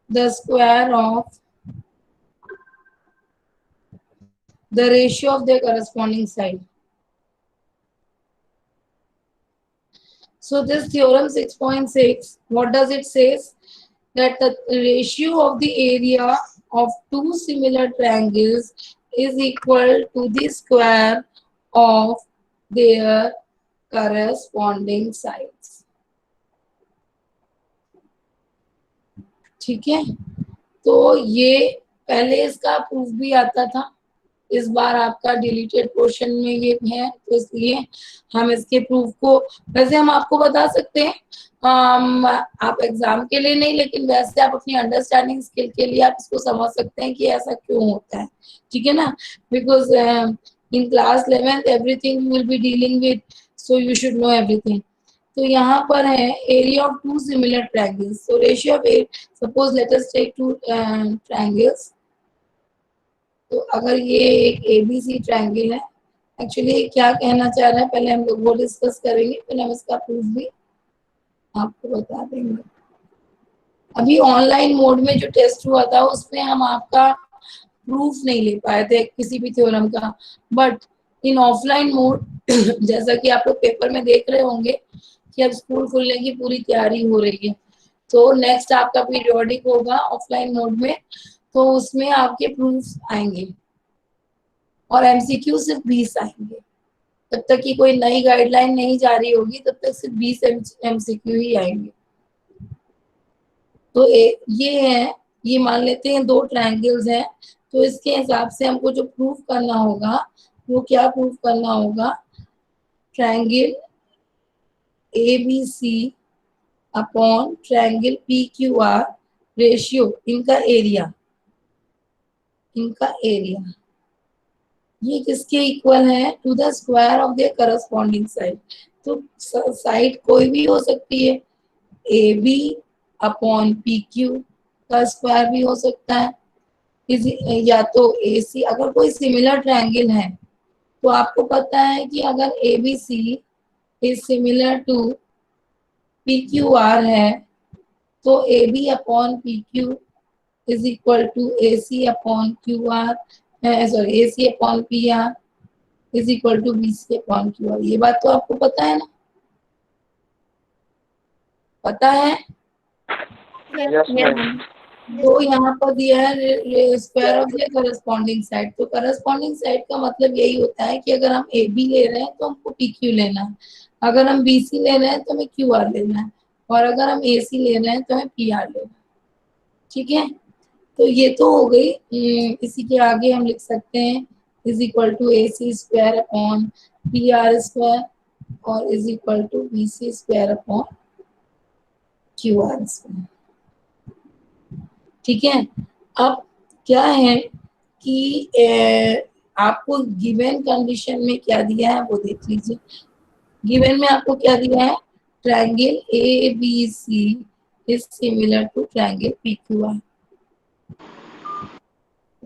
the square of the ratio of their corresponding side. So this theorem 6.6, what does it says? That the ratio of the area of two similar triangles is equal to the square of their corresponding sides. ठीक है, तो ये पहले इसका proof भी आता था, इस बार आपका डिलीटेड पोर्शन में ये है, तो इसलिए हम इसके प्रूफ को वैसे हम आपको बता सकते हैं, आप एग्जाम के लिए नहीं, लेकिन वैसे आप अपनी अंडरस्टैंडिंग स्किल के लिए आप इसको समझ सकते हैं कि ऐसा क्यों होता है, ठीक है ना, because in class 11th everything you will be dealing with, so you should know everything. तो यहाँ पर है area of two similar triangles, so ratio of suppose let us take two triangles, तो अगर ये एक एबीसी ट्रायंगल है, actually क्या कहना चाह रहा है पहले हम लोग वो डिस्कस करेंगे, पहले हम इसका प्रूफ भी आपको बता देंगे। अभी ऑनलाइन मोड में जो टेस्ट हुआ था उसमें हम आपका प्रूफ नहीं ले पाए थे किसी भी थ्योरम का, बट इन ऑफलाइन मोड जैसा कि आप लोग पेपर में देख रहे होंगे कि अब स्कूल खुलने की पूरी तैयारी हो रही है, तो नेक्स्ट आपका पीरियोडिक होगा ऑफलाइन मोड में, तो उसमें आपके प्रूफ आएंगे और एमसीक्यू सिर्फ 20 आएंगे। तब तक की कोई नई गाइडलाइन नहीं जारी होगी तब तक सिर्फ 20 एमसीक्यू ही आएंगे। तो ये है, ये मान लेते हैं दो ट्रायंगल्स हैं, तो इसके हिसाब से हमको जो प्रूफ करना होगा वो क्या प्रूफ करना होगा, triangle ABC upon triangle PQR ratio, इनका एरिया ये किसके इक्वल है, to the square of their corresponding side. तो साइड कोई भी हो सकती है, AB अपॉन PQ का स्क्वायर भी हो सकता है, या तो AC, अगर कोई सिमिलर ट्रायंगल है तो आपको पता है कि अगर ABC is similar to PQR है तो AB upon PQ is equal to AC upon QR, sorry AC upon PR is equal to BC upon QR। ये बात तो आपको पता है ना, पता है? तो यहाँ पर दिया है square of the corresponding side, तो करस्पॉन्डिंग साइड का मतलब यही होता है कि अगर हम AB ले रहे हैं तो हमको PQ लेना है, अगर हम BC ले रहे हैं तो हमें QR लेना है, और अगर हम AC ले रहे हैं तो हमें PR लेना है, ठीक है। तो ये तो हो गई, इसी के आगे हम लिख सकते हैं is equal to AC square upon PR square और is equal to BC square upon QR square, ठीक है। अब क्या है कि आपको गिवन कंडीशन में क्या दिया है वो देख लीजिए। गिवन में आपको क्या दिया है, triangle ABC is similar to triangle PQR।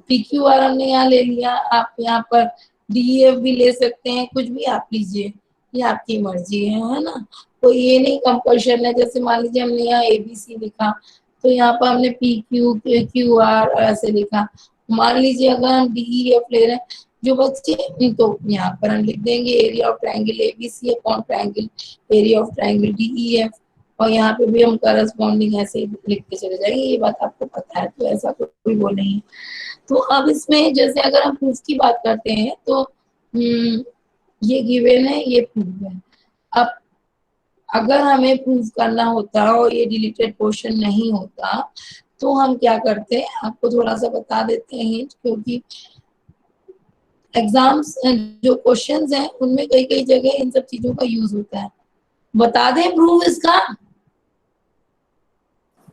PQR हमने यहाँ ले लिया, आप यहाँ पर DEF भी ले सकते हैं, कुछ भी आप लीजिए, ये आपकी मर्जी है ना, तो ये नहीं कंपल्शन है। जैसे मान लीजिए हमने यहाँ ABC लिखा तो यहाँ पर हमने PQ QR ऐसे लिखा, मान लीजिए अगर हम DEF ले रहे हैं जो बच्चे, तो यहाँ पर हम लिख देंगे area of triangle ABC upon triangle area of triangle DEF, और यहाँ पे भी हम करस्पॉन्डिंग ऐसे लिख के चले जाएंगे, ये बात आपको पता है, तो ऐसा कोई वो नहीं है। तो अब इसमें जैसे अगर हम प्रूफ की बात करते हैं तो ये गिवन है, ये प्रूफ है। अब अगर हमें प्रूफ करना होता और ये डिलीटेड पोर्शन नहीं होता तो हम क्या करते हैं, आपको थोड़ा सा बता देते हैं, क्योंकि एग्जाम्स जो क्वेश्चंस हैं उनमें कई कई जगह इन सब चीजों का यूज होता है। बता दें प्रूफ इसका?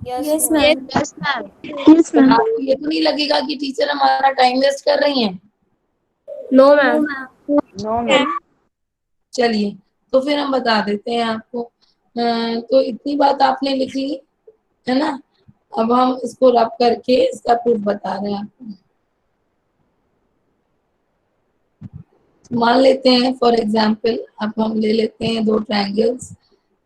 Yes ma'am. आपको ये तो नहीं लगेगा कि टीचर हमारा टाइम वेस्ट कर रही हैं? No ma'am. चलिए, तो फिर हम बता देते हैं आपको। तो इतनी बात आपने लिख ली है ना, अब हम इसको रब करके इसका प्रूफ बता रहे हैं आपको। मान लेते हैं फॉर एग्जांपल, अब हम ले लेते हैं दो ट्रायंगल्स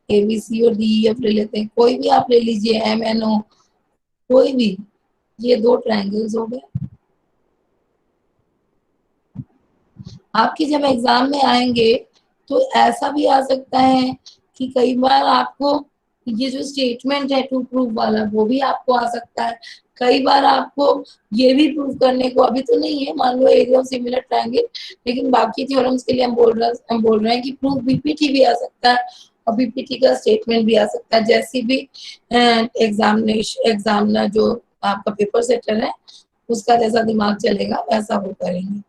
ABC और DEF ले लेते हैं, कोई भी आप ले लीजिए, MNO कोई भी, ये दो ट्रायंगल्स हो गए। आपके जब एग्जाम में आएंगे तो ऐसा भी आ सकता है कि कई बार आपको ये जो स्टेटमेंट है टू प्रूव वाला वो भी आपको आ सकता है। कई बार आपको ये भी प्रूव करने को अभी तो नहीं है, मान लो एरिया ऑफ सिमिलर ट्रायंगल, लेकिन बाकी थ्योरम्स के लिए हम बोल रहे हैं कि प्रूव बीपीटी भी आ सकता है और बीपीटी का स्टेटमेंट भी आ सकता है। जैसी भी एग्जामिनर जो आपका पेपर सेटर है उसका जैसा दिमाग चलेगा वैसा वो करेंगे,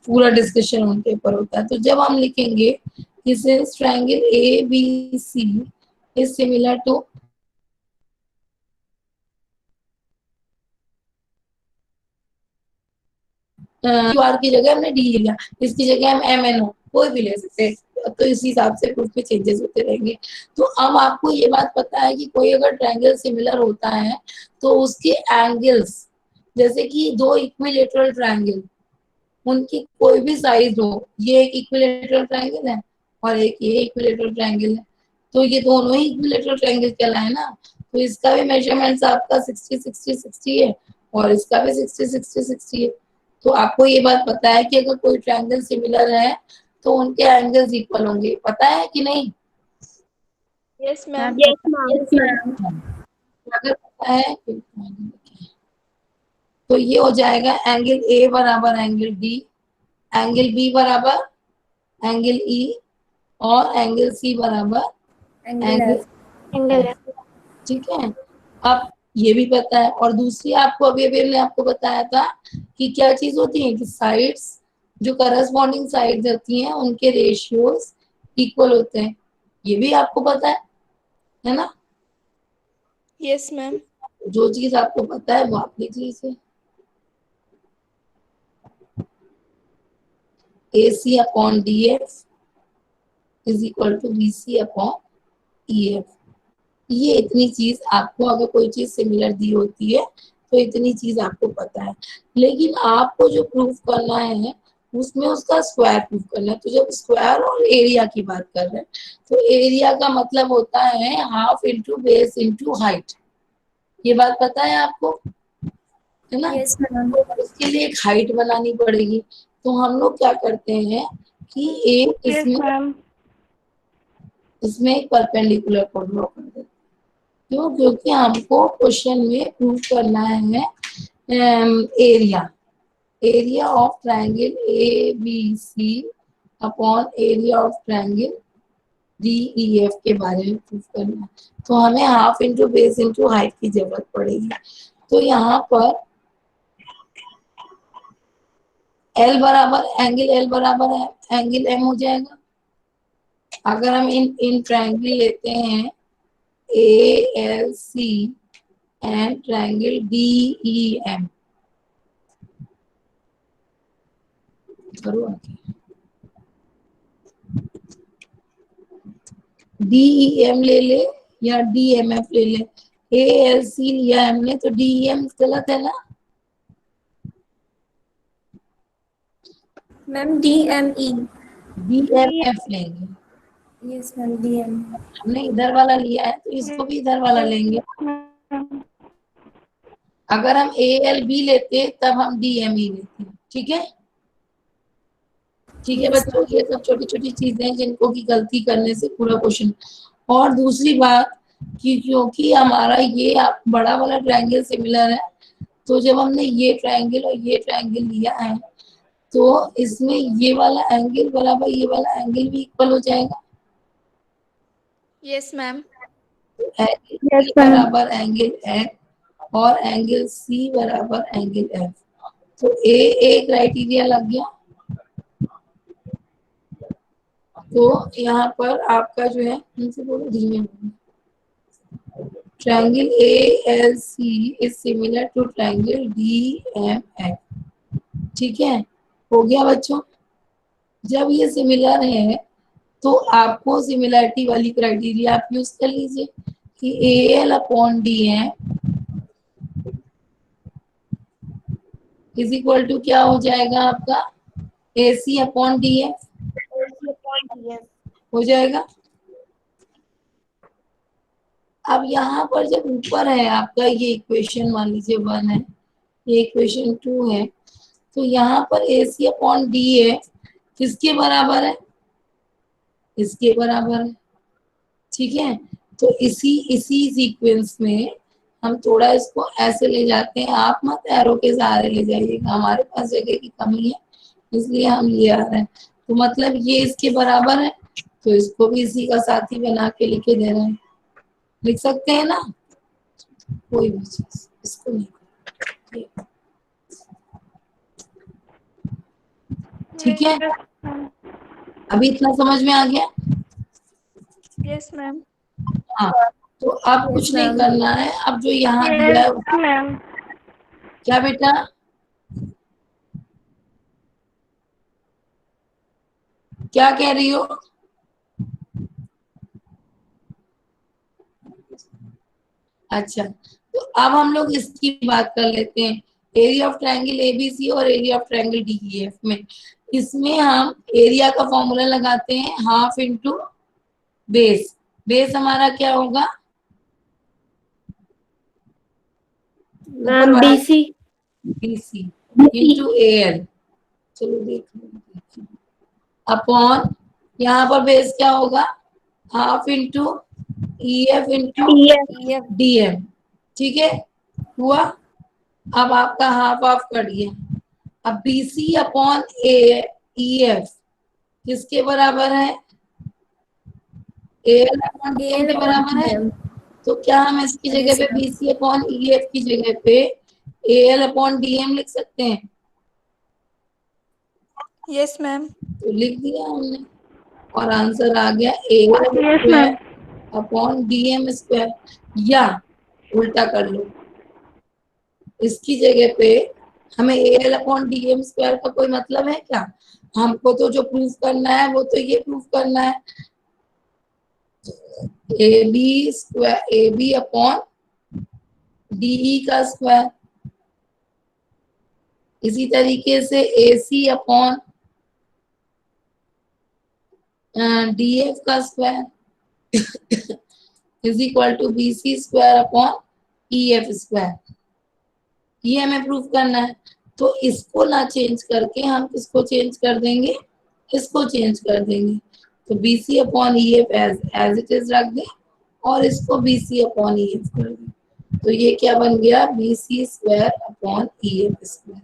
पूरा डिस्कशन उनके ऊपर होता है। तो जब हम लिखेंगे कि since triangle A B C is similar to Q R की जगह हमने डी लिया, इसकी जगह हम एम एन ओ कोई भी ले सकते हैं, तो इस हिसाब से प्रूफ में चेंजेस होते रहेंगे। तो अब आपको ये बात पता है कि कोई अगर ट्रायंगल सिमिलर होता है तो उसके एंगल्स, जैसे कि दो इक्विलेटरल ट्रायंगल, उनकी कोई भी साइज हो, ये एक इक्विलेटरल ट्रायंगल है और एक ये इक्विलेटरल ट्रायंगल है, तो ये दोनों ही इक्विलेटरल ट्रायंगल कहलाए ना। तो इसका भी मेजरमेंट आपका 60-60-60 है और इसका भी 60-60-60 है। तो आपको ये बात पता है कि अगर कोई ट्रायंगल सिमिलर है तो उनके एंगल्स इक्वल होंगे, पता है कि नहीं? Yes ma'am. Yes, ma'am. अगर पता है तो ये हो जाएगा एंगल ए बराबर एंगल डी, एंगल बी बराबर एंगल ई और एंगल सी बराबर Angle एंगल F. एफ। ठीक है, अब ये भी पता है। और दूसरी आपको अभी अभी हमने आपको बताया था कि क्या चीज होती है कि साइड्स, जो करस्पॉन्डिंग साइड्स होती हैं उनके रेशियोज इक्वल होते हैं, ये भी आपको पता है ना? Yes ma'am. जो चीज आपको पता है वो आप लिख लीजिए। A C upon D F is equal to B C upon E F. ये इतनी चीज आपको, अगर कोई चीज सिमिलर दी होती है तो इतनी चीज आपको पता है। लेकिन आपको जो प्रूफ करना है उसमें उसका स्क्वायर प्रूफ करना है। तो जब स्क्वायर और एरिया की बात कर रहे हैं तो एरिया का मतलब होता है half into base into height, ये बात पता है आपको, है ना? Yes, ma'am. तो उसके लिए एक हाइट बनानी पड़ेगी। तो हम लोग क्या करते हैं कि एक इसमें एक परपेंडिकुलर को ड्रॉ कर देते हैं। क्यों? क्योंकि हमको क्वेश्चन में प्रूव करना है area, area of triangle A B C upon area of triangle D E F के बारे में प्रूव करना है। तो हमें half into base into height की जरूरत पड़ेगी। तो यहाँ पर एल बराबर एंगल एम हो जाएगा। अगर हम इन ट्रायंगल लेते हैं A L C and triangle D E M, D E M ले ले या डी एम एफ ले ले, ए एल सी लिया हमने तो डी ई एम गलत है ना? Ma'am, DME. D M F लेंगे, Yes, ma'am. DM. हमने इधर वाला लिया है तो इसको भी इधर वाला लेंगे। अगर हम ए एल बी लेते तब हम डी एम ई लेते, ठीक है? ठीक है Yes, बच्चों, ये सब छोटी छोटी चीजें हैं जिनको की गलती करने से पूरा क्वेश्चन। और दूसरी बात कि क्योंकि हमारा ये बड़ा वाला ट्रायंगल सिमिलर है, तो जब हमने ये ट्रायंगल और ये ट्रायंगल लिया है तो इसमें ये वाला एंगल बराबर ये वाला एंगल भी इक्वल हो जाएगा। Yes ma'am. एंगल बराबर एंगल एफ और एंगल सी बराबर एंगल एफ, तो ए क्राइटेरिया लग गया। तो यहाँ पर आपका जो है, उनसे बोलो धीमे, triangle A L C is similar to triangle D M F, ठीक है? हो गया बच्चों? जब ये सिमिलर है तो आपको सिमिलरिटी वाली क्राइटेरिया आप यूज कर लीजिए कि A L upon D M is equal to क्या हो जाएगा आपका, A C upon D F हो जाएगा। अब यहाँ पर जब ऊपर है आपका ये इक्वेशन मान लीजिए 1 है, ये इक्वेशन 2 है, तो यहाँ पर AC अपॉन D है, किसके बराबर है? इसके बराबर है। ठीक है, तो इसी इसी सीक्वेंस में हम थोड़ा इसको ऐसे ले जाते हैं, आप मत एरो के सहारे ले जाइएगा, हमारे पास जगह की कमी है इसलिए हम ये आ रहे हैं। तो मतलब ये इसके बराबर है, तो इसको भी इसी का साथी बना के लिखे दे रहे हैं, लिख सकते हैं ना, कोई भी चीज इसको नहीं। ठीक है, अभी इतना समझ में आ गया? Yes, ma'am. हाँ, तो अब कुछ Yes, नहीं ma'am. करना है, अब जो यहाँ दिया है ma'am. क्या बेटा, क्या कह रही हो? अच्छा, तो अब हम लोग इसकी बात कर लेते हैं, एरिया ऑफ ट्रायंगल एबीसी और एरिया ऑफ ट्रायंगल डीईएफ में। इसमें हम एरिया का फॉर्मूला लगाते हैं हाफ इंटू बेस। बेस हमारा क्या होगा? Ma'am BC BC into L, चलो देख लो, अपॉन यहाँ पर बेस क्या होगा? Half into EF into EF. DM। ठीक है, हुआ। अब आपका हाफ हाफ कट गया। अब BC अपॉन EF किसके बराबर है? AL अपॉन DM AL के upon बराबर है। DM. तो क्या हम इसकी जगह Yes, पे ma'am. BC अपॉन EF की जगह पे AL अपॉन DM लिख सकते हैं? Yes, ma'am. तो लिख दिया हमने और आंसर आ गया AL square upon DM square. या उल्टा कर लो, इसकी जगह पे हमें AL अपॉन DM स्क्वायर का कोई मतलब है क्या? हमको तो जो प्रूफ करना है वो तो ये प्रूफ करना है, AB square AB upon DE का स्क्वायर, इसी तरीके से AC अपॉन DF का square is equal to BC square upon EF square, ये हमें प्रूफ करना है। तो इसको ना चेंज करके हम किसको चेंज कर देंगे? इसको चेंज कर देंगे। तो BC upon EF as it is रख दें और इसको BC अपॉन EF कर दें। तो ये क्या बन गया? BC square upon EF square.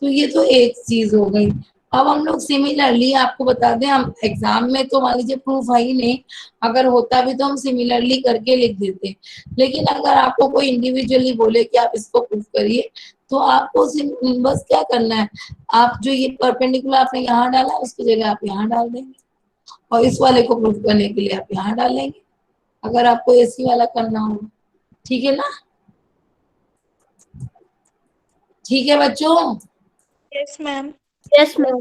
तो ये तो एक चीज हो गई। अब हम लोग सिमिलरली आपको बता दें, हम एग्जाम में तो मान लीजिए प्रूफ है ही नहीं, अगर होता भी तो हम सिमिलरली करके लिख देते, लेकिन अगर आपको कोई इंडिविजुअली बोले कि आप इसको प्रूफ करिए, तो आपको बस क्या करना है, आप जो ये परपेंडिकुलर आपने यहाँ डाला उसकी जगह आप यहाँ डाल देंगे और इस वाले को प्रूफ करने के लिए आप यहाँ डालेंगे, अगर आपको AC वाला करना हो। ठीक है ना? ठीक है बच्चों? Yes, ma'am. यस मैम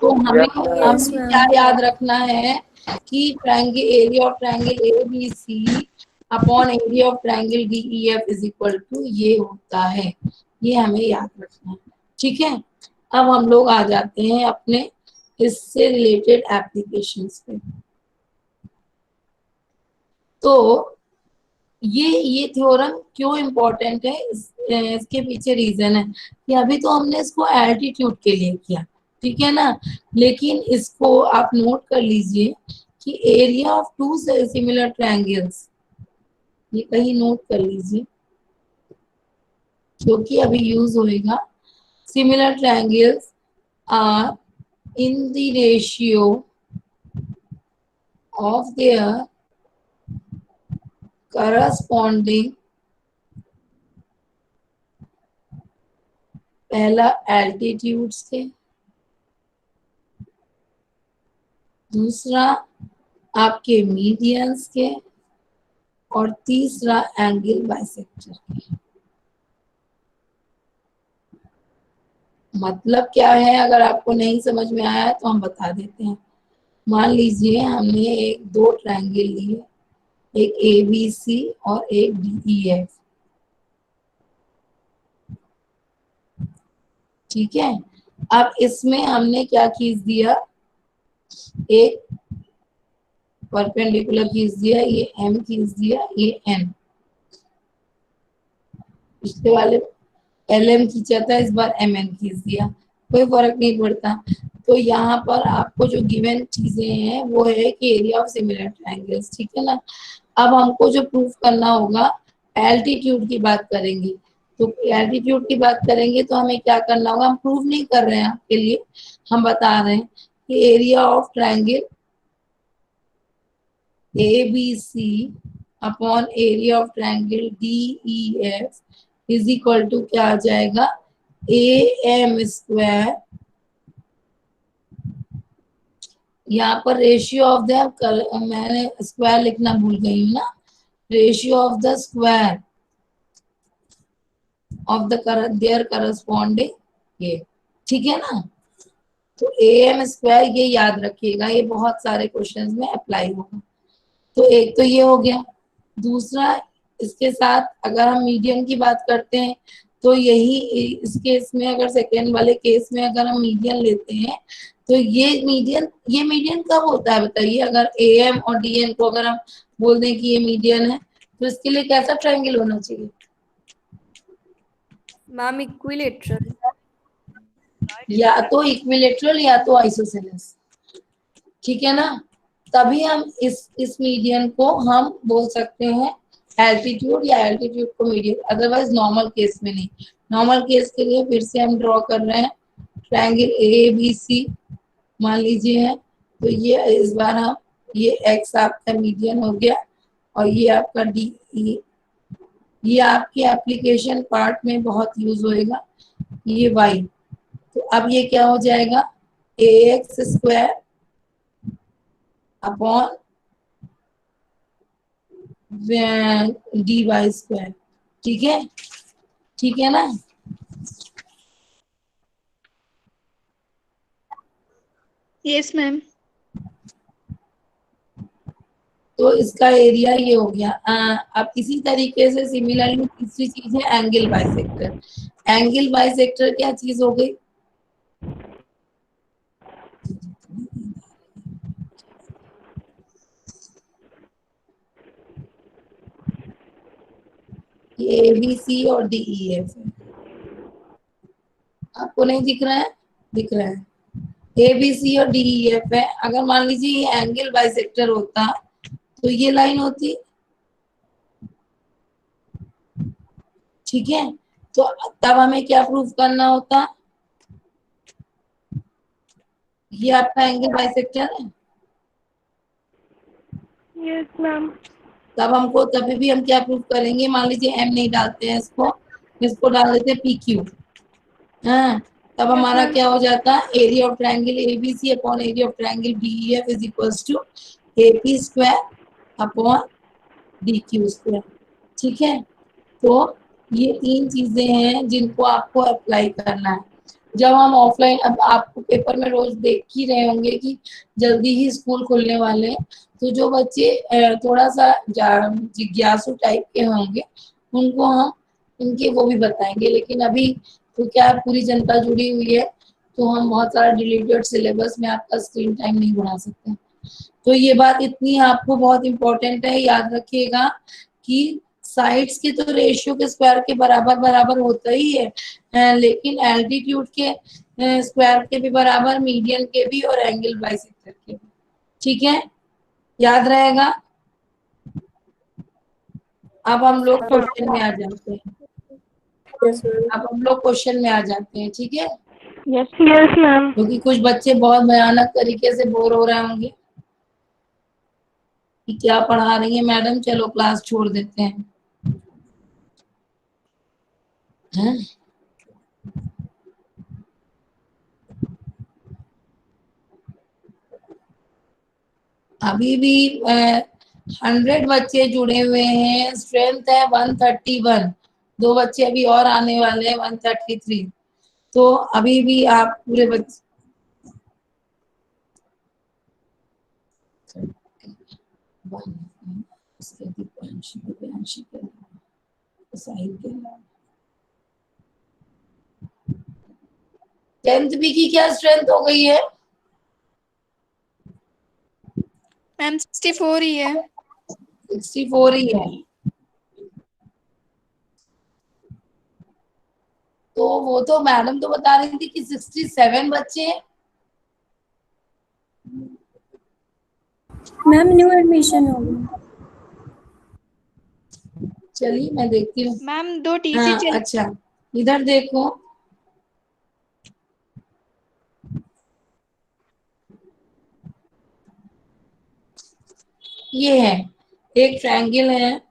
तो हमें Yes, हमें ma'am. क्या याद रखना है कि triangle area of triangle ABC upon area of triangle DEF is equal to ये होता है, ये हमें याद रखना है। ठीक है, अब हम लोग आ जाते हैं अपने इससे रिलेटेड एप्लीकेशंस पे। तो ये थ्योरम क्यों इम्पोर्टेंट है, इसके पीछे रीजन है कि अभी तो हमने इसको एल्टीट्यूड के लिए किया, ठीक है ना, लेकिन इसको आप नोट कर लीजिए कि area of two similar triangles, ये कहीं नोट कर लीजिए क्योंकि अभी यूज होएगा। Similar triangles are in the ratio of their corresponding, पहला एल्टीट्यूड्स के, दूसरा आपके मीडियंस के और तीसरा एंगल बाइसेक्टर के। मतलब क्या है, अगर आपको नहीं समझ में आया तो हम बता देते हैं। मान लीजिए हमने एक दो ट्रायंगल लिए, एक ABC और एक DEF, ठीक है। अब इसमें हमने क्या खींच दिया, एक परपेंडिकुलर खींच दिया, ये m खींच दिया, ये n। पिछले वाले LM खींचा था, इस बार MN खींच दिया, कोई फर्क नहीं पड़ता। तो यहाँ पर आपको जो गिवन चीजें हैं वो है कि एरिया ऑफ सिमिलर ट्रायंगल्स, ठीक है ना। अब हमको जो प्रूफ करना होगा, एल्टीट्यूड की बात करेंगे। तो एल्टीट्यूड की बात करेंगे तो हमें क्या करना होगा, हम प्रूफ नहीं कर रहे हैं आपके लिए, हम बता रहे हैं कि area of triangle ABC upon area of triangle DEF is equal to क्या आ जाएगा, AM स्क्वायर, यहाँ पर रेशियो ऑफ द, मैंने स्क्वायर लिखना भूल गई हूँ ना, ratio of the square of the their corresponding ये, ठीक है ना। तो AM स्क्वायर ये याद रखिएगा, ये बहुत सारे क्वेश्चंस में अप्लाई होगा। तो एक तो ये हो गया। दूसरा, इसके साथ अगर हम मीडियन की बात करते हैं तो यही इस केस में, अगर सेकेंड वाले केस में अगर हम मीडियन लेते हैं तो ये मीडियन कब होता है बताइए, अगर AM और DN को अगर हम बोल दें कि ये मीडियन है तो इसके लिए कैसा ट्रायंगल होना चाहिए? Ma'am equilateral. या तो इक्विलेटरल या तो आइसोसेलेस, ठीक है ना। तभी हम इस मीडियन को हम बोल सकते हैं एल्टीट्यूड, या एल्टीट्यूड को मीडियन, अदरवाइज नॉर्मल केस में नहीं। नॉर्मल केस के लिए फिर से हम ड्रॉ कर रहे हैं ट्रायंगल ABC मान लीजिए है, तो ये इस बार हम, ये x आपका मीडियन हो गया और ये आपका DE, ये आपके एप्लीकेशन पार्ट में बहुत यूज होएगा, ये y। तो अब ये क्या हो जाएगा, AX square upon DY square, ठीक है, ठीक है ना। Yes ma'am. तो इसका एरिया ये हो गया। अब इसी तरीके से सिमिलरली तीसरी चीज है एंगल बाइसेक्टर। एंगल बाइसेक्टर क्या चीज हो गई, ये ABC और DEF है, आपको नहीं दिख रहा है, दिख रहा है, ABC और DEF है। अगर मान लीजिए ये एंगल बाइसेक्टर होता तो ये लाइन होती, ठीक है। तो तब हमें क्या प्रूफ करना होता, ये आपका एंगल बाइसेक्टर है, यस मैम। तब हमको तभी भी हम क्या प्रूफ करेंगे, मान लीजिए M नहीं डालते हैं, इसको डाल देते हैं PQ, हाँ। तब यस हमारा मैम। क्या हो जाता, area of triangle ABC upon area of triangle DEF is equals to AP square upon DQ square, ठीक है। तो ये तीन चीजें हैं जिनको आपको अप्लाई करना है जब हम ऑफलाइन। अब आपको पेपर में रोज देख ही रहे होंगे कि जल्दी ही स्कूल खुलने वाले हैं, तो जो बच्चे थोड़ा सा जिज्ञासु टाइप के होंगे उनको हम उनके वो भी बताएंगे। लेकिन अभी तो क्या पूरी जनता जुड़ी हुई है, तो हम बहुत सारा डिलीटेड सिलेबस में आपका स्क्रीन टाइम नहीं बढ़ा सकते। तो ये बात इतनी आपको बहुत इंपॉर्टेंट है, याद रखिएगा कि साइड्स के तो रेशियो के स्क्वायर के बराबर बराबर होता ही है, लेकिन एल्टीट्यूड के स्क्वायर के भी बराबर, मीडियन के भी और एंगल बाइसेक्टर के भी, ठीक है, याद रहेगा। अब हम लोग क्वेश्चन में आ जाते हैं, यस मैम। अब हम लोग क्वेश्चन में आ जाते हैं, ठीक है। Yes yes ma'am. क्योंकि कुछ बच्चे बहुत भयानक तरीके से बोर हो रहे होंगे कि क्या पढ़ा रही है मैडम, चलो क्लास छोड़ देते हैं, हैं? अभी भी 100 बच्चे जुड़े हुए हैं, स्ट्रेंथ है 131, दो बच्चे अभी और आने वाले हैं 133। तो अभी भी आप पूरे बच्चे टेंथ बी की क्या स्ट्रेंथ हो गई है, मैम 64 ही है। 64 ही है। तो वो तो मैडम तो बता रही थी कि 67 बच्चे हैं। मैम न्यू एडमिशन होगी। चलिए मैं देखती हूँ। मैम 2 टीसी हाँ चल। अच्छा, इधर देखो। ये है, एक ट्रायंगल है,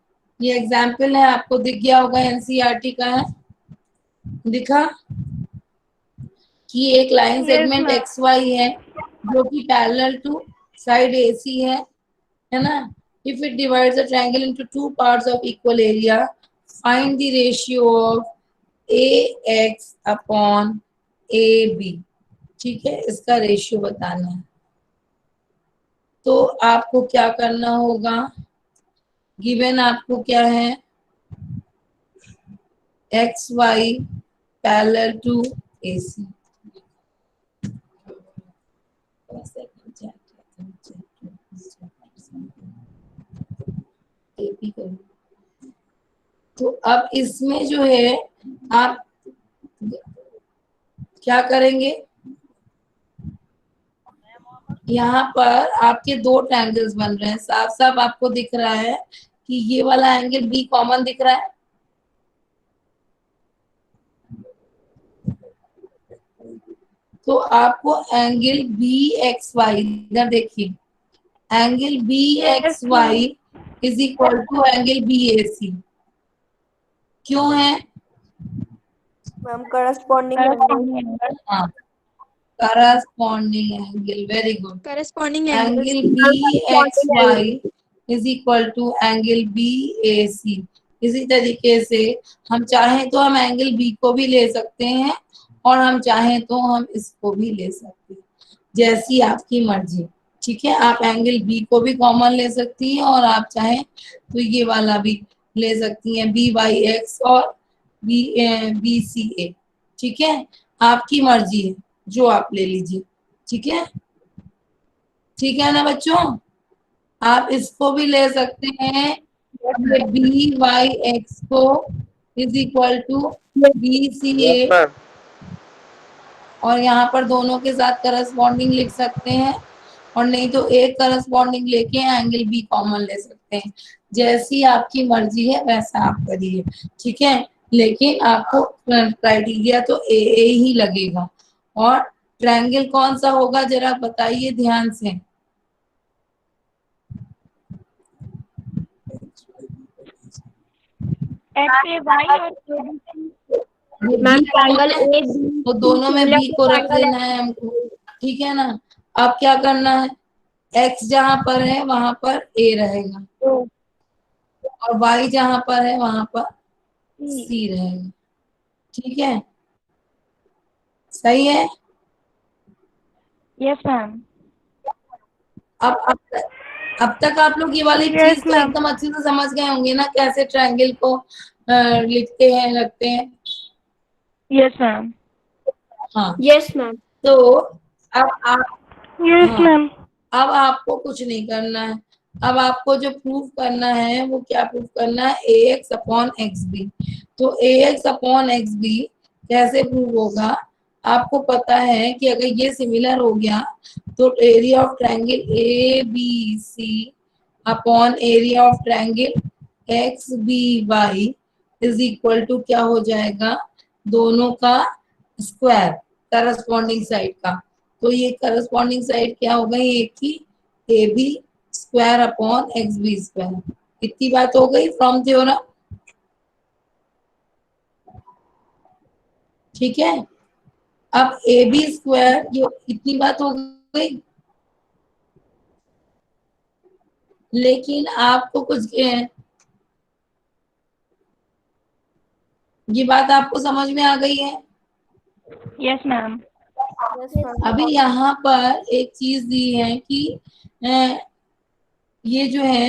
ये एग्जाम्पल है, आपको दिख गया होगा, एनसीईआरटी का है। दिखा कि एक line yes segment ma'am. X Y है जो कि पैरेलल टू साइड एसी है ना। If it divides the triangle into two parts of equal area, find the ratio of A X upon A B. ठीक है, इसका रेशियो बताना है। तो आपको क्या करना होगा, गिवन आपको क्या है, X Y parallel to A C. तो अब इसमें जो है आप क्या करेंगे, यहाँ पर आपके दो ट्रायंगल्स बन रहे हैं, साफ साफ आपको दिख रहा है कि ये वाला एंगल बी कॉमन दिख रहा है। तो आपको एंगल बी एक्स वाई, इधर देखिए, angle B X Y is equal to angle B A C. क्यों है? Ma'am corresponding angle. हाँ, corresponding angle, very good. Corresponding angles. Angle B X Y is equal to angle B A C. इसी तरीके से हम चाहें तो हम एंगल बी को भी ले सकते हैं और हम चाहें तो हम इसको भी ले सकते हैं, जैसी आपकी मर्जी। ठीक है, आप एंगल बी को भी कॉमन ले सकती हैं और आप चाहें तो ये वाला भी ले सकती हैं, बी वाई एक्स और बी बी सी ए। ठीक है, आपकी मर्जी है, जो आप ले लीजिए। ठीक है, ठीक है ना बच्चों। आप इसको भी ले सकते हैं, ये बी वाई एक्स को is equal to B C A, और यहाँ पर दोनों के साथ करस्पॉन्डिंग लिख सकते हैं, और नहीं तो एक करस्पॉन्डिंग लेके एंगल बी कॉमन ले सकते हैं। जैसी आपकी मर्जी है वैसा आप करिए। ठीक है, लेकिन आपको क्राइटेरिया तो ए ही लगेगा। और ट्रायंगल कौन सा होगा जरा बताइए ध्यान से। एक्स ए वाई और ये मैम बी ट्रायंगल है, ए तो बी दोनों में सिमिलर बी टू को रख ट्रायंगल। लेना है हमको। ठीक है ना। अब क्या करना है, एक्स जहां पर है वहां पर ए रहेगा, और वाई जहां पर है वहां पर सी रहेगा। ठीक है, सही है। Yes ma'am. अब तक आप लोग ये वाली चीज यस तो मैम। एकदम अच्छे से समझ गए होंगे ना, कैसे ट्रायंगल को लिखते हैं, रखते हैं। Yes ma'am. हाँ, यस मैम। तो अब आप, यस हाँ, मैम। अब आपको कुछ नहीं करना है। अब आपको जो प्रूफ करना है वो क्या प्रूफ करना है, A X upon X B. तो ए एक्स अपॉन एक्स बी कैसे प्रूव होगा, आपको पता है कि अगर ये सिमिलर हो गया तो area of triangle A B C upon area of triangle X B Y is equal to क्या हो जाएगा, दोनों का स्क्वायर, करस्पॉन्डिंग साइड का। तो ये करस्पॉन्डिंग साइड क्या हो गई, एक ही, A B square upon X B square. इतनी बात हो गई फ्रॉम थ्योरम। ठीक है, अब ए बी स्क्वायर, ये इतनी बात हो गई, लेकिन आपको कुछ ये बात आपको समझ में आ गई है। Yes ma'am. अभी यहाँ पर एक चीज दी है कि ये जो है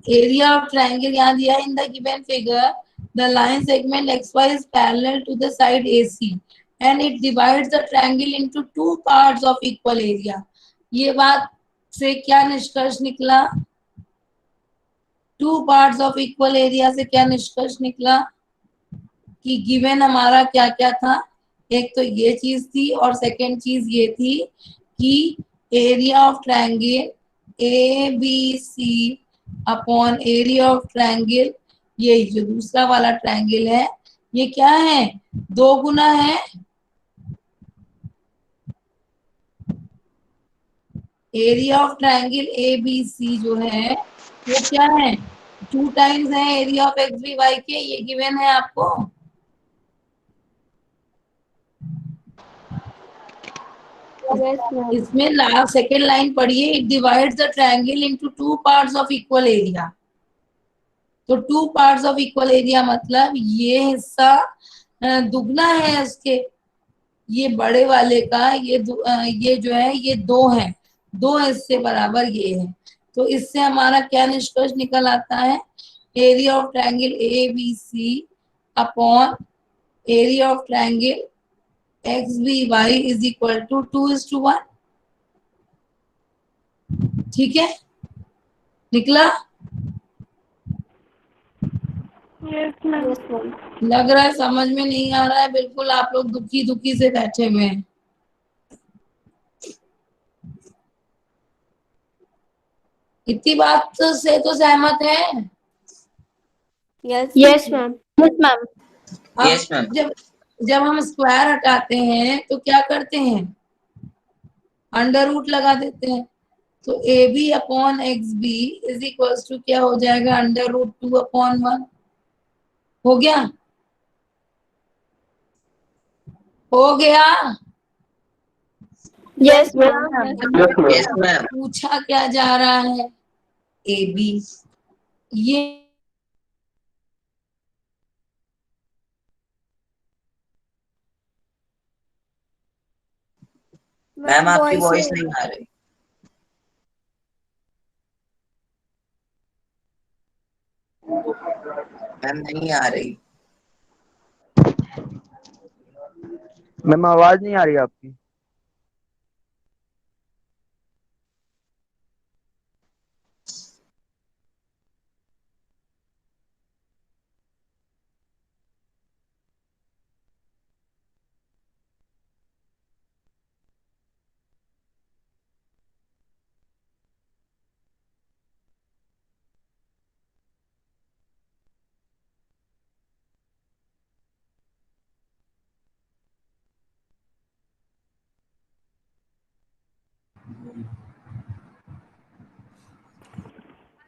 एरिया ऑफ ट्रायंगल यहाँ दिया है, in the given figure the line segment xy is parallel to the side AC and it divides the triangle into two parts of equal area। ये बात से क्या निष्कर्ष निकला? To parts of equal area से क्या निष्कर्ष निकला कि गिवन हमारा क्या क्या था? एक तो ये चीज थी और सेकंड चीज ये थी कि area of triangle A B C upon area of triangle, ये जो दूसरा वाला ट्रायंगल है ये क्या है? 2 गुना है area of triangle A B सी जो है वो क्या है? 2 टाइम्स है area of X B Y के, ये गिवन है आपको। Yes, ma'am. इसमें लास्ट सेकेंड लाइन पढ़िए, it divides the triangle into 2 parts of equal area. तो 2 पार्ट्स ऑफ इक्वल एरिया मतलब ये हिस्सा दुगना है उसके, ये बड़े वाले का ये जो है ये 2 है, 2 हिस्से बराबर ये है। तो इससे हमारा क्या निष्कर्ष निकल आता है? Area of triangle A B C upon area of triangle X B Y is equal to 2:1। ठीक है, निकला? Yes, ma'am. Yes, ma'am. लग रहा है समझ में नहीं आ रहा है, बिल्कुल आप लोग दुखी दुखी से बैठे हुए हैं। इतनी बात से तो सहमत है? Yes. Yes, ma'am. Yes, ma'am. अब Yes, ma'am. जब हम स्क्वायर हटाते हैं तो क्या करते हैं? अंडर रूट लगा देते हैं। तो A B upon X B is equal to क्या हो जाएगा? Under root 2/1। हो गया? हो गया? Yes, ma'am. Yes, ma'am. पूछा क्या जा रहा है? ए बी, ये मैम आपकी voice वॉइस है। नहीं आ रही। मैम नहीं आ रही। मैम आवाज नहीं आ रही आपकी।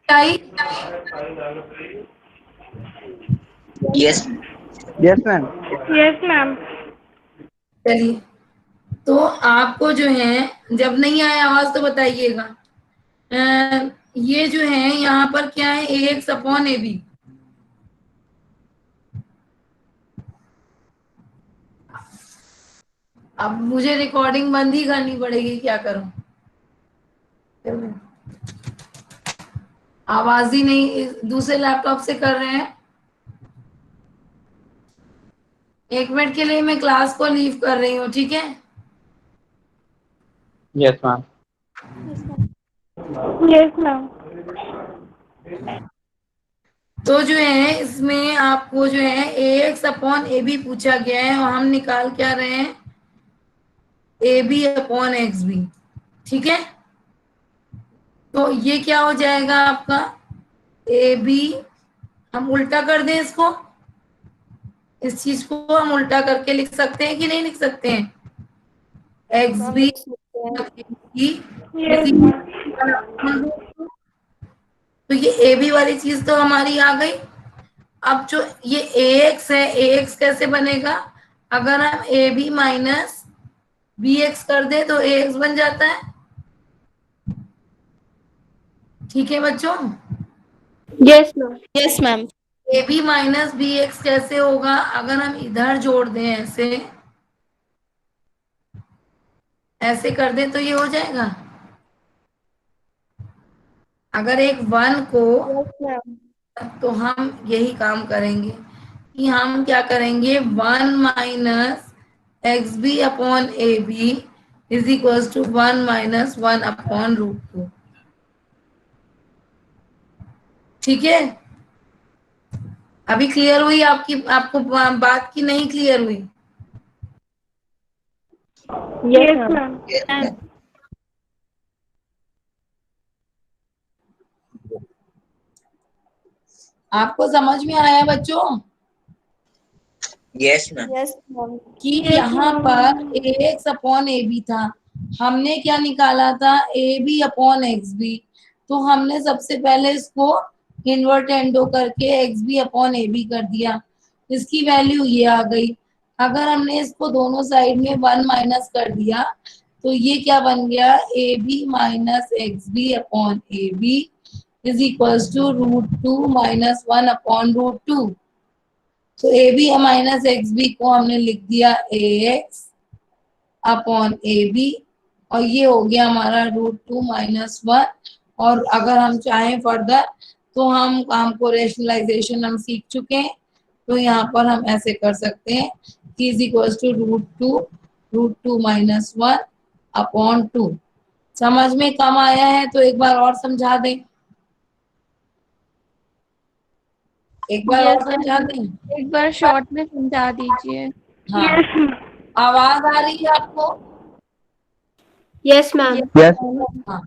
आई? Yes yes ma'am. Yes, ma'am. चलिए, तो आपको जो है जब नहीं आया आवाज तो बताइएगा। ये जो है यहाँ पर क्या है? A X upon A B. अब मुझे रिकॉर्डिंग बंद ही करनी पड़ेगी, क्या करूं? आवाज ही नहीं, दूसरे लैपटॉप से कर रहे हैं। 1 मिनट के लिए मैं क्लास को लीव कर रही हूँ, ठीक है? Yes ma'am. Yes, ma'am. तो जो है इसमें आपको जो है A X upon A B पूछा गया है और हम निकाल क्या रहे हैं? A B upon X B. ठीक है, तो ये क्या हो जाएगा आपका? ए बी, हम उल्टा कर दें इसको, इस चीज को हम उल्टा करके लिख सकते हैं कि नहीं लिख सकते हैं? एक्स हम बी लिख सकते हैं। Yes, ma'am. तो ये ए बी वाली चीज तो हमारी आ गई। अब जो ये ए एक्स है, ए एक्स कैसे बनेगा? अगर हम A B minus B X कर दे तो ए एक्स बन जाता है। ठीक है बच्चों? Yes, ma'am. Yes, ma'am. A B minus B X कैसे होगा? अगर हम इधर जोड़ दें, ऐसे ऐसे कर दें तो ये हो जाएगा। अगर एक 1 को, Yes, ma'am. तो हम यही काम करेंगे कि हम क्या करेंगे? 1 minus X B upon A B is equal to 1 minus 1 upon root 2। ठीक है, अभी क्लियर हुई आपकी, आपको बात की नहीं क्लियर हुई? Yes, ma'am. Yes, ma'am. आपको समझ में आया बच्चों Yes, ma'am. Yes, ma'am. कि यहाँ पर एक्स अपॉन ए बी था, हमने क्या निकाला था, A B upon X B. तो हमने सबसे पहले इसको इन्वर्ट एंडो करके X B upon A B कर दिया, इसकी वैल्यू ये आ गई। अगर हमने इसको दोनों साइड में 1 माइनस कर दिया तो ये क्या बन गया, A B minus X B upon A B is equals to root 2 minus 1 upon root 2। तो A B minus X B को हमने लिख दिया A X upon A B, और ये हो गया हमारा रूट 2 माइनस 1। और अगर हम चाहें फर्दर तो हम काम को रेशनलाइजेशन हम सीख चुके हैं, तो यहाँ पर हम ऐसे कर सकते हैं कि is equal to root two minus 1 upon 2। समझ में कम आया है तो एक बार और समझा दें, एक बार और समझा दें। एक बार शॉर्ट में समझा दीजिए। हाँ, आवाज आ रही है आपको? Yes, ma'am. Yes. हाँ,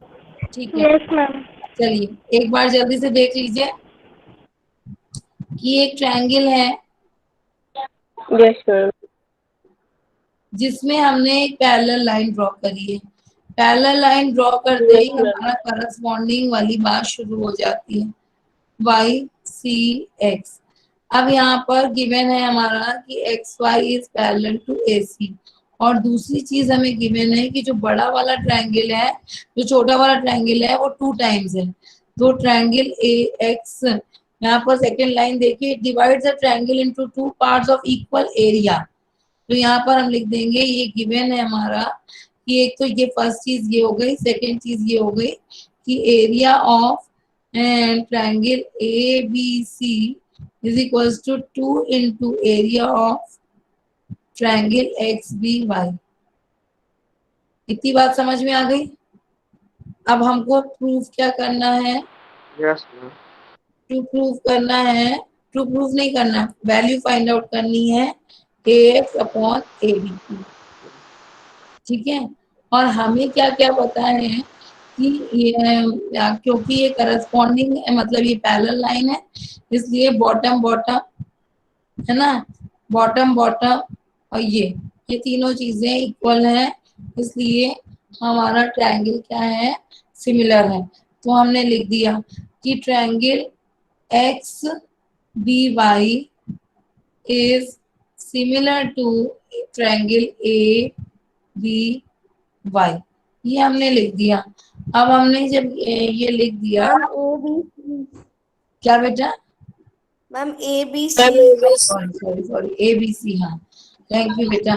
ठीक है। Yes, ma'am. चलिए एक बार जल्दी से देख लीजिए कि एक ट्रायंगल है Yes, ma'am. जिसमें हमने एक पैरेलल लाइन ड्रॉ करी है। पैरेलल लाइन ड्रॉ करते ही हमारा करस्पॉन्डिंग वाली बात शुरू हो जाती है, y c x। अब यहाँ पर गिवन है हमारा कि X Y is parallel to A C, और दूसरी चीज हमें गिवन है कि जो बड़ा वाला ट्रायंगल है, जो छोटा वाला ट्रायंगल है वो 2 टाइम्स है। तो ट्रायंगल ए एक्स, यहाँ पर सेकेंड लाइन देखिए, divides the triangle into 2 parts of equal area. तो यहाँ पर हम लिख देंगे, ये गिवन है हमारा कि एक तो ये फर्स्ट चीज ये हो गई, सेकेंड चीज ये हो गई कि area of triangle A B C is equals to 2 into area of triangle XBY। इतनी बात समझ में आ गई? अब हमको प्रूफ क्या करना है, Yes, ma'am. टू प्रूफ करना है, टू प्रूफ नहीं करना, वैल्यू फाइंड आउट करनी है A X upon A B की। ठीक है, और हमें क्या क्या पता है कि ये क्योंकि ये करस्पॉन्डिंग मतलब ये पैरेलल लाइन है, इसलिए बॉटम बॉटम है ना, बॉटम बॉटम और ये तीनों चीजें इक्वल हैं, इसलिए हमारा ट्रायंगल क्या है, सिमिलर है। तो हमने लिख दिया कि triangle X B Y is similar to triangle A B Y, ये हमने लिख दिया। अब हमने जब ये लिख दिया, क्या बेटा, Ma'am, A, B, C. Sorry A B C, हाँ थैंक यू बेटा।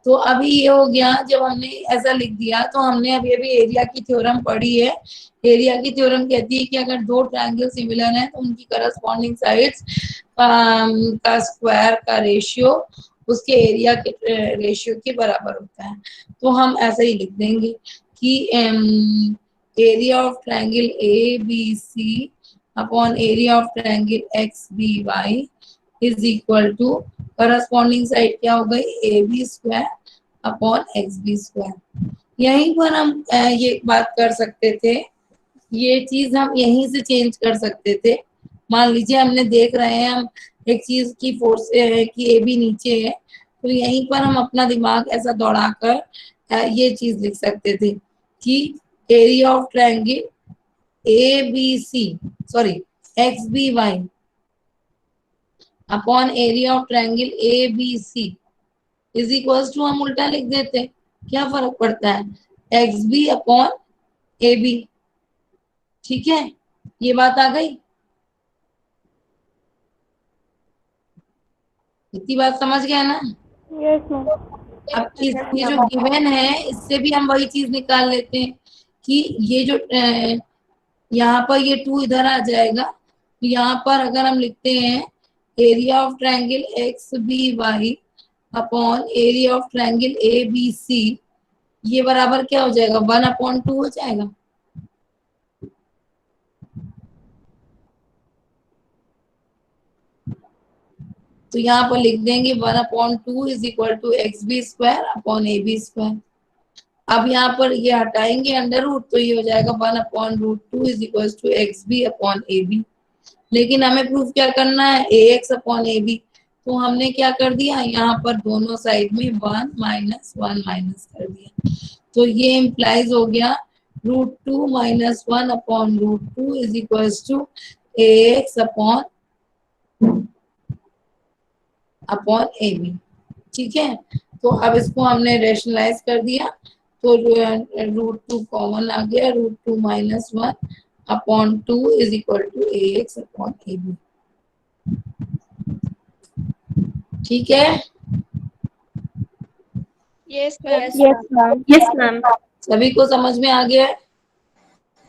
तो अभी ये हो गया, जब हमने ऐसा लिख दिया तो हमने अभी अभी एरिया की थ्योरम पढ़ी है। एरिया की थ्योरम कहती है कि अगर दो ट्रायंगल सिमिलर हैं तो उनकी करस्पॉन्डिंग साइड्स का स्क्वायर का रेशियो उसके एरिया के रेशियो के बराबर होता है। तो हम ऐसा ही लिख देंगे कि area of triangle A B C upon area of triangle X B Y is equal to corresponding side क्या हो गई, A B square upon X B square. यहीं पर हम ये बात कर सकते थे, ये चीज हम यहीं से चेंज कर सकते थे। मान लीजिए हमने देख रहे हैं हम एक चीज की फोर्स कि ए बी नीचे है, तो यहीं पर हम अपना दिमाग ऐसा दौड़ाकर ये चीज लिख सकते थे कि area of triangle A B C, sorry X B Y upon area of triangle A B C is equals to, हम उल्टा लिख देते, क्या फर्क पड़ता है, X B upon A B. ठीक है, ये बात आ गई, इतनी बात समझ गया ना? Yes, ma'am. अब ये जो गिवन है इससे भी हम वही चीज निकाल लेते हैं कि ये जो यहाँ पर ये 2 इधर आ जाएगा, तो यहाँ पर अगर हम लिखते हैं area of triangle X B Y upon area of triangle A B C ये बराबर क्या हो जाएगा, 1/2 हो जाएगा। तो यहाँ पर लिख देंगे 1/2 is equal to X B square upon A B square. अब यहाँ पर ये हटाएंगे अंडर रूट, तो ये हो जाएगा 1/√2 is equal to X B upon A B. लेकिन हमें प्रूफ क्या करना है, A X upon A B. तो हमने क्या कर दिया, यहाँ पर दोनों साइड में 1 माइनस 1 माइनस कर दिया। तो ये इम्प्लाइज हो गया √2 minus 1 upon √2 is equal to A X upon A B. ठीक है, तो अब इसको हमने रेशनलाइज कर दिया, तो √2 कॉमन आ गया, √2 minus 1 upon 2 is equal to A X upon A B. ठीक है, yes ma'am. Yes, ma'am. Yes, ma'am. सभी को समझ में आ गया है?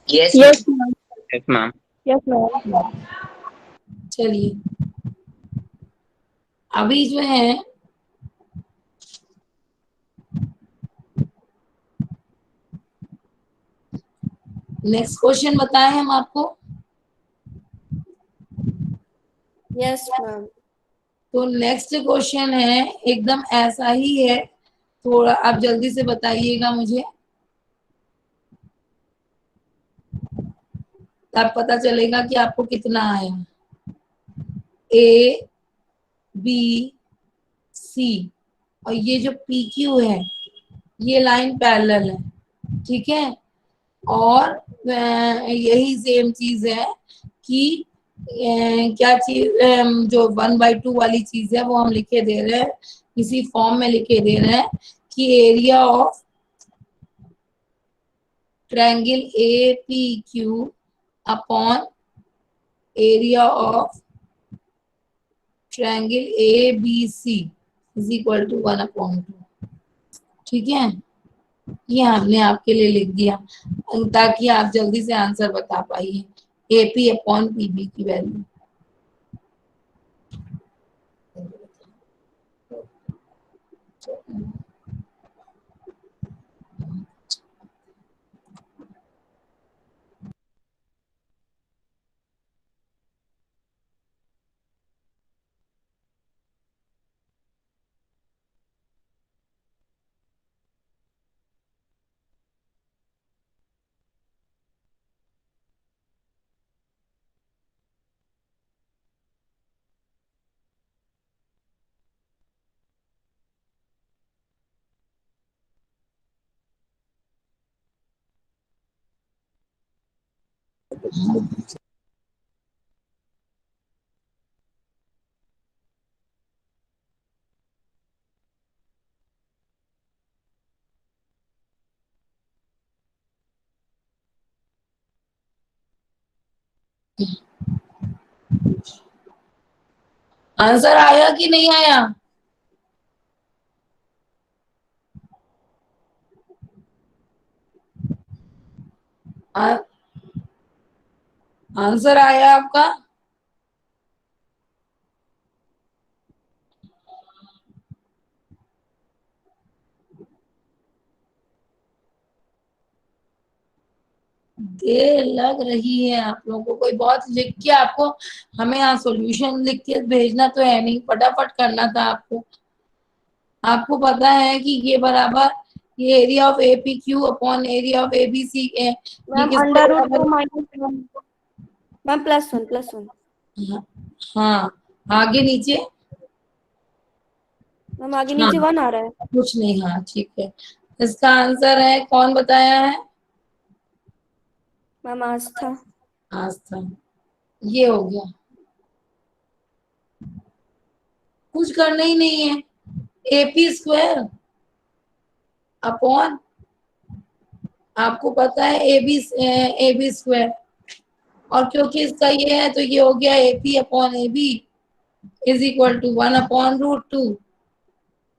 Yes Yes, ma'am. Yes ma'am. Yes, ma'am. चलिए, अभी जो है नेक्स्ट क्वेश्चन बताएं हम आपको। Yes, ma'am. तो नेक्स्ट क्वेश्चन है एकदम ऐसा ही है, थोड़ा आप जल्दी से बताइएगा मुझे, तब पता चलेगा कि आपको कितना आया। ए बी सी और ये जो पी क्यू है ये लाइन पैरेलल है, ठीक है। और यही सेम चीज है कि क्या चीज, जो 1/2 वाली चीज है वो हम लिखे दे रहे हैं, इसी फॉर्म में लिखे दे रहे हैं कि area of triangle A P Q upon area of triangle A B C is equal to 1/2। ठीक है, ये हमने आपके लिए लिख दिया ताकि आप जल्दी से आंसर बता पाइए, एपी अपॉन पीबी की वैल्यू। आंसर आया कि नहीं आया? आंसर आया आपका? देर लग रही है आप लोगों को, कोई बहुत लिख के आपको, हमें यहाँ सॉल्यूशन लिख के भेजना तो है नहीं, फटाफट करना था आपको। आपको पता है कि ये बराबर ये area of A P Q upon area of A B C है, Ma'am, √2 minus 1. Ma'am, +1. हाँ, आगे नीचे Ma'am, आगे नीचे 1 आ रहा है. कुछ नहीं, हाँ ठीक है। इसका आंसर है, कौन बताया है? Ma'am, आस्था. आस्था। ये हो गया, कुछ करना ही नहीं है, एपी स्क्वायर अपॉन, आपको पता है ए बी स्क्वायर, और क्योंकि इसका ये है तो ये हो गया A P upon A B is equal to 1/√2।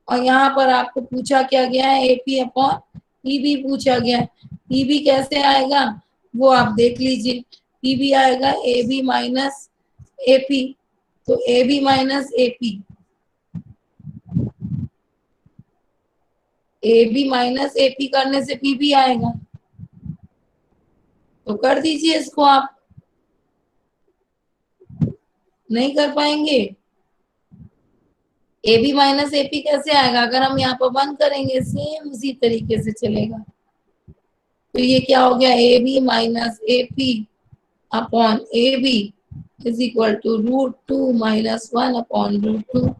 और यहाँ पर आपको पूछा क्या गया है, एपी अपॉन ईबी पूछा गया है। ईबी कैसे आएगा वो आप देख लीजिए, ईबी आएगा ए बी माइनस एपी, तो A B minus A P A B minus A P करने से पी भी आएगा, तो कर दीजिए इसको। आप नहीं कर पाएंगे? A B minus A P कैसे आएगा? अगर हम यहाँ पर 1 करेंगे, सेम उसी तरीके से चलेगा। तो ये क्या हो गया? A B minus A P upon A B is equal to √2 minus 1 upon √2।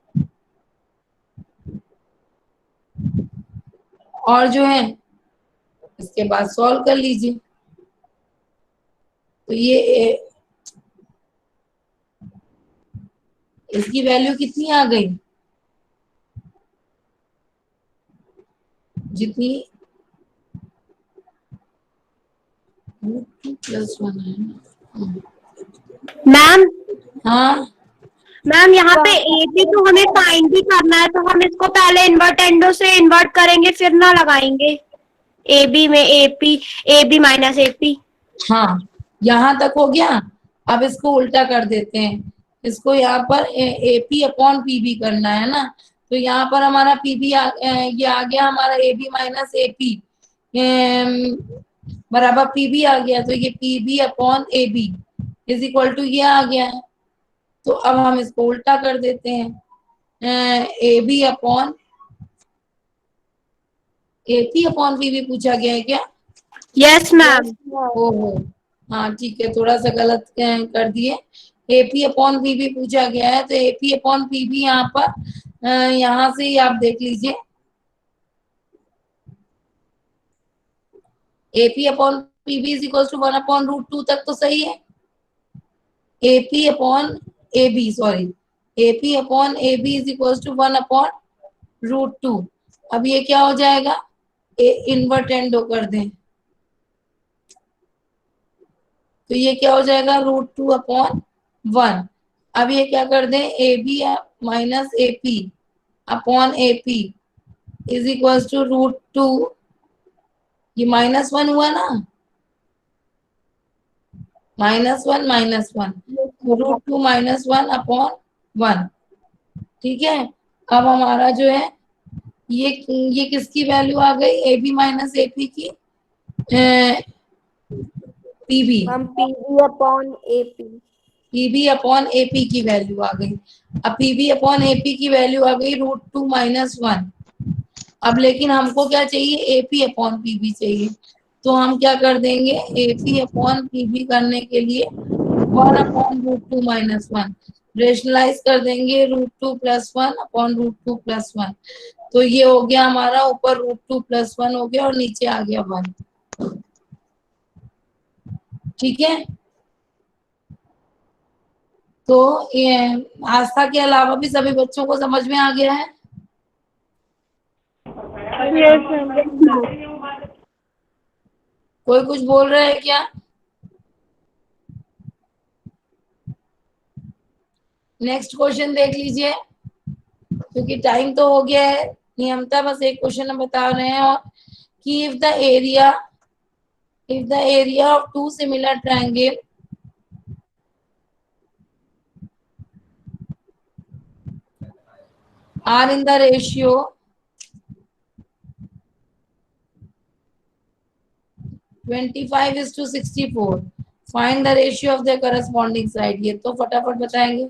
और जो है इसके बाद सॉल्व कर लीजिए। तो ये इसकी वैल्यू कितनी आ गई? जितनी +1 है ना। मैम हाँ मैम यहाँ पे ए बी तो हमें फाइंड भी करना है, तो हम इसको पहले इन्वर्टेंडो से इन्वर्ट करेंगे फिर ना लगाएंगे ए बी में A B minus A P. हाँ, यहाँ तक हो गया। अब इसको उल्टा कर देते हैं। इसको यहाँ पर A P upon P B करना है ना। तो यहाँ पर हमारा पी बी ये आ गया हमारा A B minus A P बराबर पी बी आ गया। तो ये P B upon A B is equal to ये आ गया है। तो अब हम इसको उल्टा कर देते हैं। A B upon A P upon P B पूछा गया है क्या? Yes ma'am. ओहो, हाँ ठीक है, थोड़ा सा गलत कर दिए। एपी अपॉन पीबी पूछा गया है, तो एपी अपॉन पीबी यहाँ पर यहाँ से ही आप देख लीजिए। A P upon P B is equal to 1 upon √2 तक तो सही है। A P upon A B, sorry, A P upon A B is equal to 1 upon √2। अब ये क्या हो जाएगा? इन्वर्टेंडो कर दें तो ये क्या हो जाएगा? √2 अपॉन 1। अब ये क्या कर दें? A B minus A P upon A P is equal to √2, ये -1 हुआ ना, -1 √2 -1 अपॉन 1। ठीक है, अब हमारा जो है ये किसकी वैल्यू आ गई? A B minus A P की पीबी, हम P B upon A P. P B upon A P की वैल्यू आ गई। अब पीबी अपॉन एपी की वैल्यू आ गई √2 -1। अब लेकिन हमको क्या चाहिए? एपी अपॉन पीबी चाहिए। तो हम क्या कर देंगे? एपी अपॉन पीबी करने के लिए 1 अपॉन √2 -1 रेशनलाइज कर देंगे। √2 + 1 अपॉन √2 + 1। तो ये हो गया हमारा, ऊपर √2 + 1 हो गया और नीचे आ गया 1। ठीक है, तो ये आस्था के अलावा भी सभी बच्चों को समझ में आ गया है? Yes ma'am. कोई कुछ बोल रहा है क्या? नेक्स्ट क्वेश्चन देख लीजिए, क्योंकि टाइम तो हो गया है। नियमता बस एक क्वेश्चन हम बता रहे हैं, और कि if the area of two similar triangle are in the ratio 25:64, find the ratio of their corresponding side। ये तो फटाफट बताएंगे।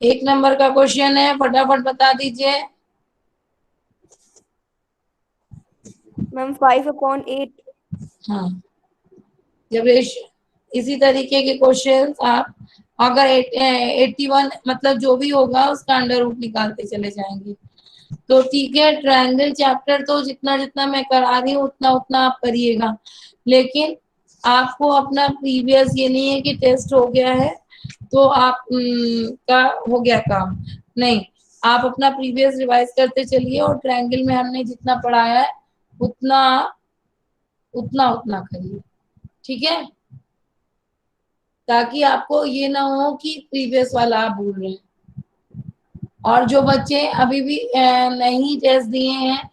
एक नंबर का क्वेश्चन है, फटाफट बता दीजिए। मैम 5/8। हाँ, जब इसी तरीके के क्वेश्चन आप अगर 81 मतलब जो भी होगा उसका अंडर रूट निकालते चले जाएंगे। तो ठीक है, ट्रायंगल चैप्टर तो जितना जितना मैं करा रही हूँ उतना उतना आप करिएगा, लेकिन आपको अपना प्रीवियस, ये नहीं है कि टेस्ट हो गया है तो आप का हो गया काम, नहीं, आप अपना प्रीवियस रिवाइज करते चलिए और ट्रायंगल में हमने जितना पढ़ाया है उतना उतना उतना करिए। ठीक है, ताकि आपको ये ना हो कि प्रीवियस वाला आप भूल रहे हैं। और जो बच्चे अभी भी नहीं टेस्ट दिए हैं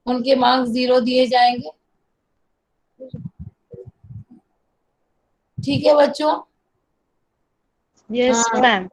उनके मार्क्स 0 दिए जाएंगे। ठीक है बच्चों? यस हाँ। मैम।